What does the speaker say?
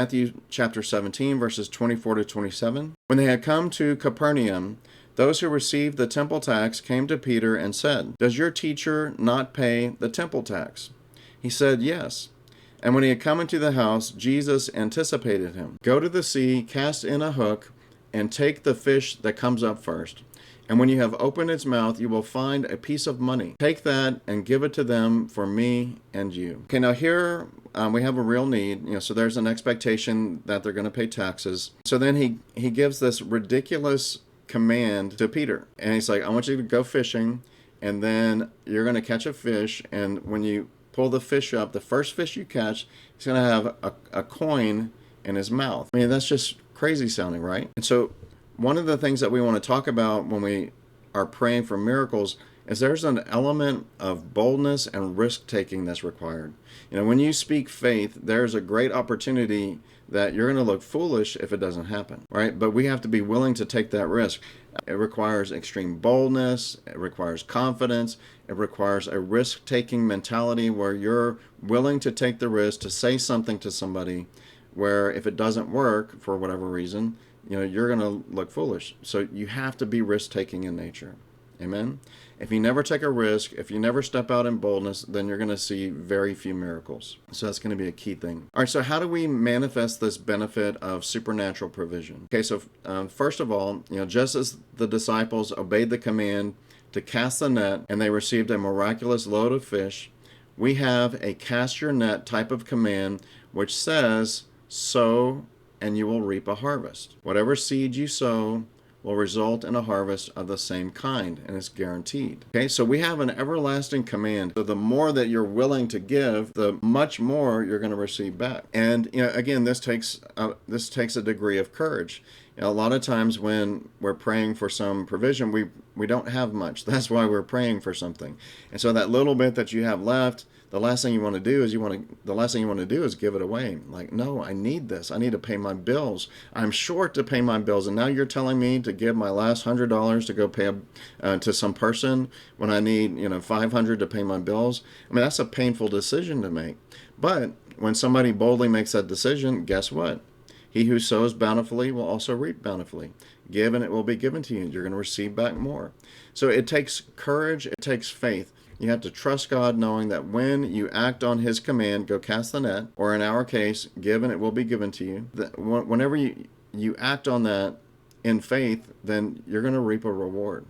Matthew chapter 17, verses 24 to 27. When they had come to Capernaum, those who received the temple tax came to Peter and said, "Does your teacher not pay the temple tax?" He said, "Yes." And when he had come into the house, Jesus anticipated him. "Go to the sea, cast in a hook, and take the fish that comes up first. And when you have opened its mouth, you will find a piece of money. Take that and give it to them for me and you." Okay, now here we have a real need. So there's an expectation that they're going to pay taxes. So then he gives this ridiculous command to Peter. And he's like, "I want you to go fishing, and then you're going to catch a fish. And when you pull the fish up, the first fish you catch, he's going to have a coin in his mouth." I mean, that's just crazy sounding, right? And so one of the things that we want to talk about when we are praying for miracles is there's an element of boldness and risk-taking that's required. When you speak faith, there's a great opportunity that you're going to look foolish if it doesn't happen, right? But we have to be willing to take that risk. It requires extreme boldness. It requires confidence. It requires a risk-taking mentality where you're willing to take the risk to say something to somebody where if it doesn't work for whatever reason, you're going to look foolish. So you have to be risk-taking in nature. Amen? If you never take a risk, if you never step out in boldness, then you're going to see very few miracles. So that's going to be a key thing. All right, so how do we manifest this benefit of supernatural provision? Okay, so first of all, just as the disciples obeyed the command to cast the net and they received a miraculous load of fish, we have a cast your net type of command which says, "Sow and you will reap a harvest." Whatever seed you sow will result in a harvest of the same kind, and it's guaranteed. Okay, so we have an everlasting command. So the more that you're willing to give, the much more you're going to receive back. And again, this takes a degree of courage. A lot of times when we're praying for some provision, we don't have much. That's why we're praying for something. And so that little bit that you have left, the last thing you want to do is give it away. Like, no, I need this. I need to pay my bills. I'm short to pay my bills, and now you're telling me to give my last $100 to go pay to some person when I need $500 to pay my bills. I mean, that's a painful decision to make. But when somebody boldly makes that decision, guess what? He who sows bountifully will also reap bountifully. Give and it will be given to you. You're going to receive back more. So it takes courage. It takes faith. You have to trust God, knowing that when you act on His command, go cast the net, or in our case, give and it will be given to you. Whenever you act on that in faith, then you're going to reap a reward.